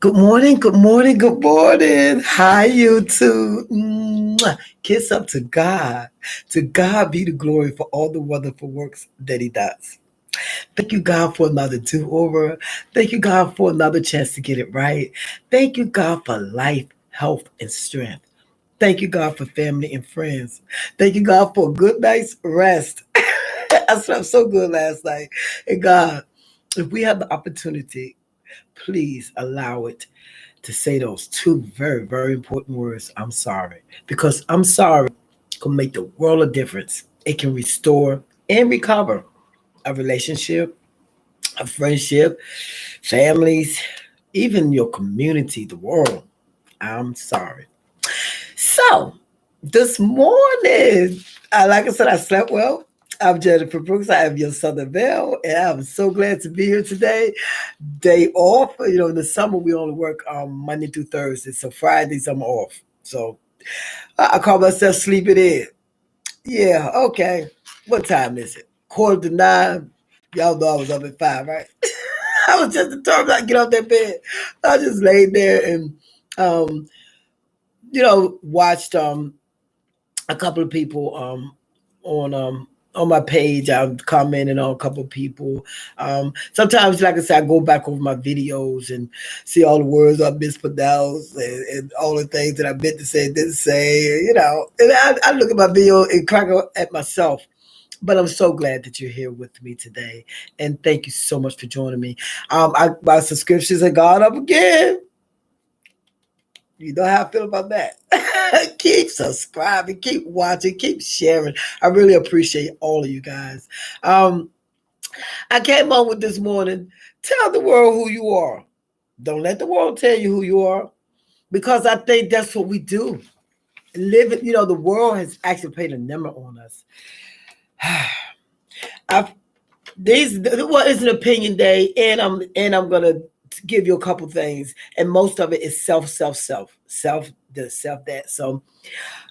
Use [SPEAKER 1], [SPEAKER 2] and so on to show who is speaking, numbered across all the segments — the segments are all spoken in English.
[SPEAKER 1] Good morning, good morning, good morning. Hi, YouTube. Mwah. Kiss up to God. To God be the glory for all the wonderful works that He does. Thank you, God, for another do over. Thank you, God, for another chance to get it right. Thank you, God, for life, health, and strength. Thank you, God, for family and friends. Thank you, God, for a good night's rest. I slept so good last night. And God, if we have the opportunity, please allow it to say those two very, very important words, I'm sorry. Because I'm sorry can make the world of difference. It can restore and recover a relationship, a friendship, families, even your community, the world. I'm sorry. So, this morning, like I said, I slept well. I'm Jennifer Brooks. I am your Southern Belle, and I'm so glad to be here today. Day off. In the summer we only work Monday through Thursday, so Fridays I'm off. So I call myself sleeping in. Yeah, okay. What time is it? 8:45. Y'all know I was up at 5, right? I was just determined not to get off that bed. I just laid there and um, watched a couple of people on my page. I'm commenting on a couple of people. Sometimes, like I said, I go back over my videos and see all the words I mispronounced and all the things that I meant to say, didn't say. And I look at my video and crack up at myself. But I'm so glad that you're here with me today, and thank you so much for joining me. My subscriptions have gone up again. You know how I feel about that. Keep subscribing, keep watching, keep sharing. I really appreciate all of you guys. Um, I came on with this morning. Tell the world who you are. Don't let the world tell you who you are, because I think that's what we do. Living, the world has actually played a number on us. I've well, it's an opinion day, and I'm gonna give you a couple things, and most of it is self this, self that. So,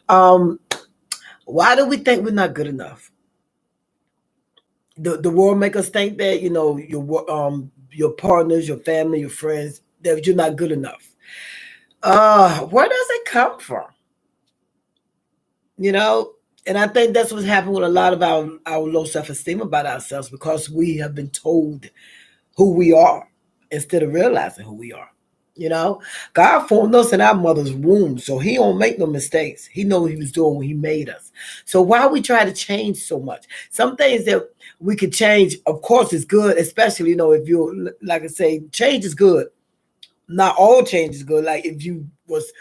[SPEAKER 1] um, why do we think we're not good enough? The world make us think that your partners, your family, your friends, that you're not good enough. Where does it come from? You know, and I think that's what's happened with a lot of our low self esteem about ourselves, because we have been told who we are instead of realizing who we are. You know, God formed us in our mother's womb, so He don't make no mistakes. He know what He was doing when He made us. So why we try to change so much? Some things that we could change, of course, is good. Especially, if you, like I say, change is good. Not all change is good. Like if you was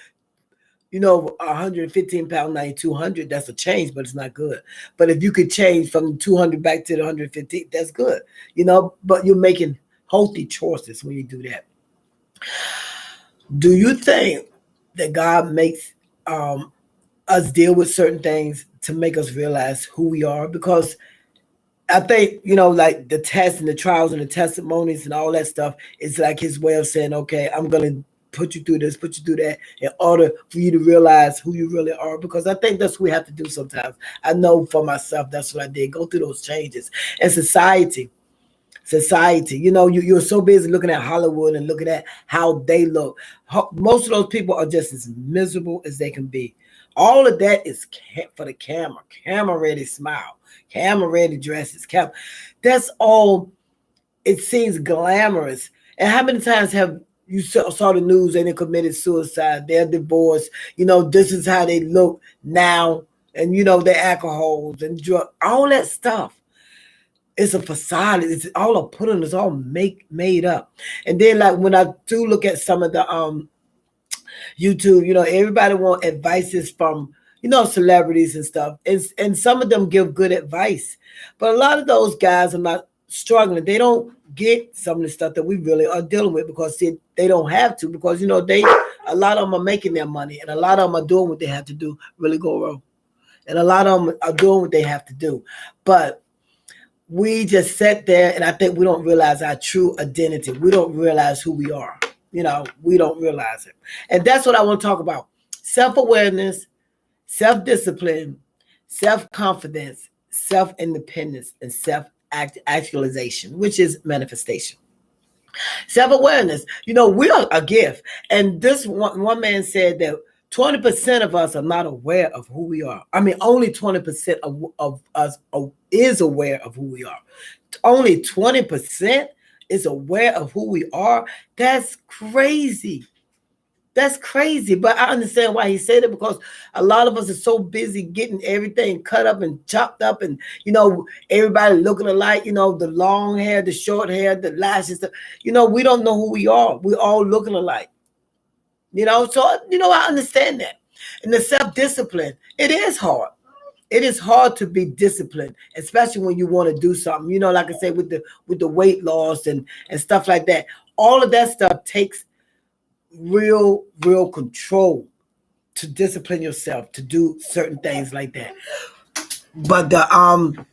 [SPEAKER 1] 115 pound, now 200, that's a change, but it's not good. But if you could change from 200 back to the 115, that's good. But you're making healthy choices when you do that. Do you think that God makes us deal with certain things to make us realize who we are? Because I think, like the tests and the trials and the testimonies and all that stuff is like His way of saying, okay, I'm going to put you through this, put you through that, in order for you to realize who you really are. Because I think that's what we have to do sometimes. I know for myself, that's what I did, go through those changes. And society, you're so busy looking at Hollywood and looking at how they look. Most of those people are just as miserable as they can be. All of that is for the camera ready smile, camera ready dresses, that's all. It seems glamorous. And how many times have you saw the news and they committed suicide, they're divorced, this is how they look now, and their alcohols and drug, all that stuff. It's a facade. It's all a put on. It's all made up. And then, like, when I do look at some of the YouTube, everybody want advices from celebrities and stuff, and some of them give good advice, but a lot of those guys are not struggling. They don't get some of the stuff that we really are dealing with, because they don't have to, because they a lot of them are making their money, and a lot of them are doing what they have to do, really go wrong, and a lot of them are doing what they have to do, but we just sit there, and I think we don't realize our true identity. We don't realize who we are. We don't realize it. And that's what I want to talk about. Self-awareness, self-discipline, self-confidence, self-independence, and self-actualization, which is manifestation. Self-awareness. We are a gift. And this one man said that 20% of us are not aware of who we are. I mean, only 20% of us is aware of who we are. Only 20% is aware of who we are. That's crazy. That's crazy, but I understand why he said it, because a lot of us are so busy getting everything cut up and chopped up, and everybody looking alike. The long hair, the short hair, the lashes. We don't know who we are. We all looking alike. So I understand that. And the self-discipline, it is hard. It is hard to be disciplined, especially when you want to do something. Like I said, with the weight loss and stuff like that. All of that stuff takes real control to discipline yourself to do certain things like that. But the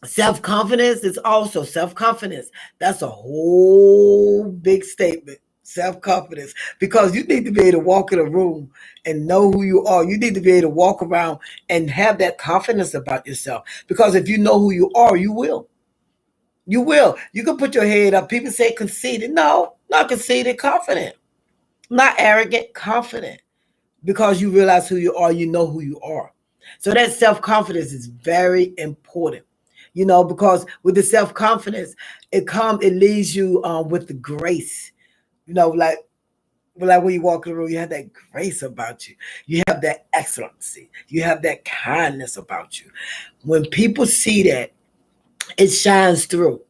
[SPEAKER 1] self-confidence is also self-confidence. That's a whole big statement. Self-confidence, because you need to be able to walk in a room and know who you are. You need to be able to walk around and have that confidence about yourself, because if you know who you are, you will. You can put your head up. People say conceited. No, not conceited. Confident. Not arrogant. Confident. Because you realize who you are, you know who you are. So that self-confidence is very important, because with the self-confidence, it leaves you with the grace, like when you walk in the room, you have that grace about you. You have that excellency. You have that kindness about you. When people see that, it shines through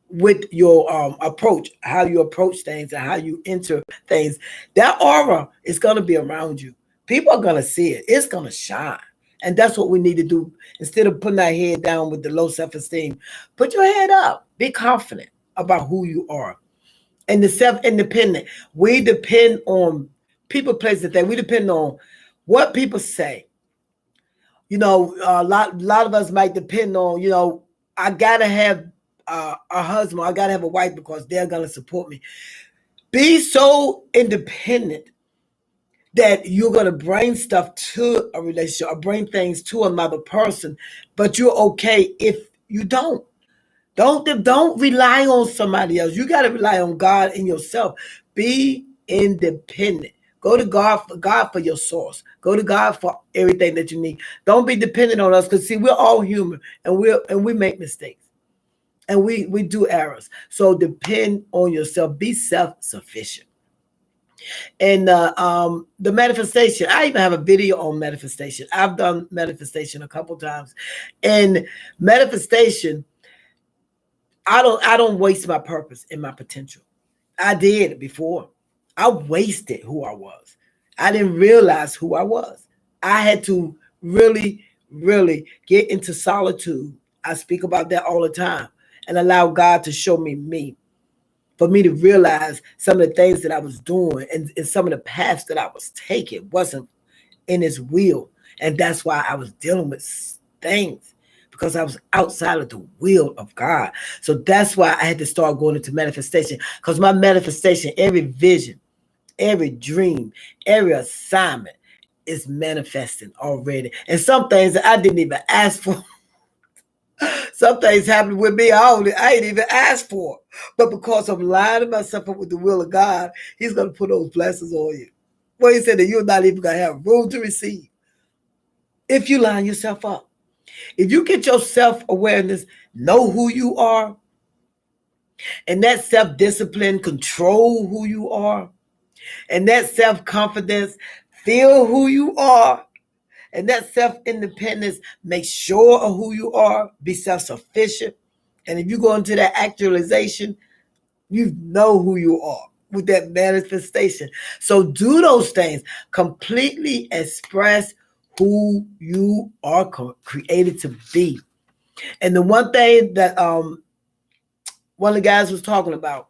[SPEAKER 1] with your approach, how you approach things and how you enter things. That aura is going to be around you. People are going to see it. It's going to shine. And that's what we need to do. Instead of putting our head down with the low self-esteem, put your head up. Be confident about who you are. And the self-independent, we depend on people, places, that we depend on what people say. A lot of us might depend on, I got to have a husband, I got to have a wife because they're going to support me. Be so independent that you're going to bring stuff to a relationship or bring things to another person, but you're okay if you don't. Don't rely on somebody else. You got to rely on God and yourself. Be independent. Go to God for your source. Go to God for everything that you need. Don't be dependent on us, because see, we're all human, and we make mistakes. And we do errors. So depend on yourself. Be self-sufficient. And the manifestation, I even have a video on manifestation. I've done manifestation a couple times. And manifestation, I don't waste my purpose and my potential. I did it before. I wasted who I was. I didn't realize who I was. I had to really get into solitude. I speak about that all the time, and allow God to show me, for me to realize some of the things that I was doing and some of the paths that I was taking wasn't in His will. And that's why I was dealing with things, because I was outside of the will of God. So that's why I had to start going into manifestation, because my manifestation, every vision, every dream, every assignment is manifesting already. And some things that I didn't even ask for. Some things happen with me I ain't even asked for. But because I'm lining myself up with the will of God, He's going to put those blessings on you. Well, He said that you're not even going to have room to receive if you line yourself up. If you get your self-awareness, know who you are, and that self-discipline, control who you are, and that self-confidence, feel who you are, and that self-independence, make sure of who you are, be self-sufficient. And if you go into that actualization, you know who you are with that manifestation. So do those things. Completely express who you are created to be. And the one thing that one of the guys was talking about,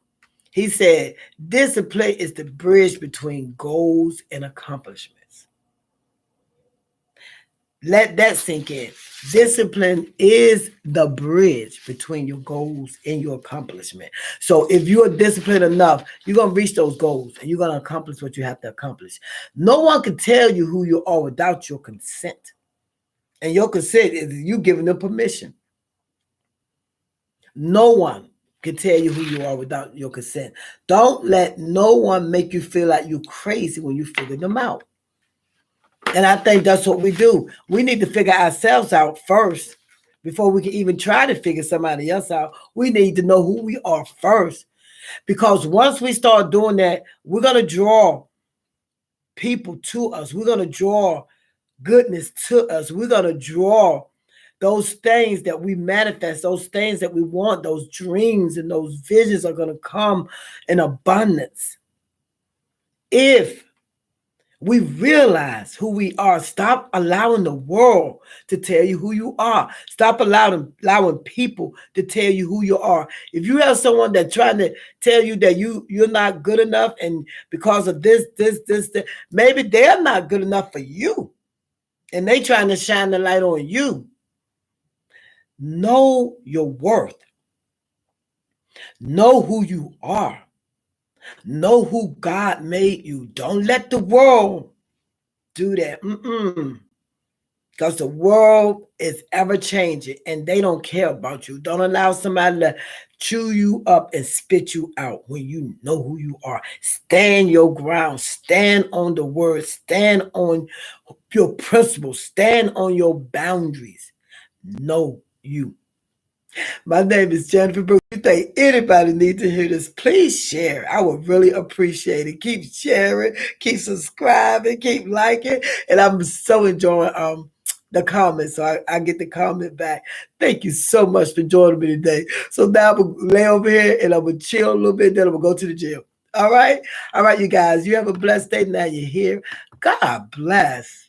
[SPEAKER 1] he said, discipline is the bridge between goals and accomplishments. Let that sink in. Discipline is the bridge between your goals and your accomplishment. So if you are disciplined enough, you're going to reach those goals and you're going to accomplish what you have to accomplish. No one can tell you who you are without your consent. And your consent is you giving them permission. No one can tell you who you are without your consent. Don't let no one make you feel like you're crazy when you figure them out. And I think that's what we do. We need to figure ourselves out first before we can even try to figure somebody else out. We need to know who we are first. Because once we start doing that, we're going to draw people to us. We're going to draw goodness to us. We're going to draw those things that we manifest, those things that we want, those dreams and those visions are going to come in abundance. If we realize who we are, stop allowing the world to tell you who you are. Stop allowing people to tell you who you are. If you have someone that's trying to tell you that you're not good enough, and because of this, maybe they're not good enough for you, and they trying to shine the light on you. Know your worth. Know who you are. Know who God made you. Don't let the world do that. Because the world is ever changing and they don't care about you. Don't allow somebody to chew you up and spit you out when you know who you are. Stand your ground. Stand on the word. Stand on your principles. Stand on your boundaries. Know you. My name is Jennifer Brooks. If you think anybody needs to hear this, please share. I would really appreciate it. Keep sharing, keep subscribing, keep liking. And I'm so enjoying the comments. So I get the comment back. Thank you so much for joining me today. So now I'm going to lay over here and I'm going to chill a little bit. Then I'm going to go to the gym. All right? All right, you guys. You have a blessed day now you're here. God bless.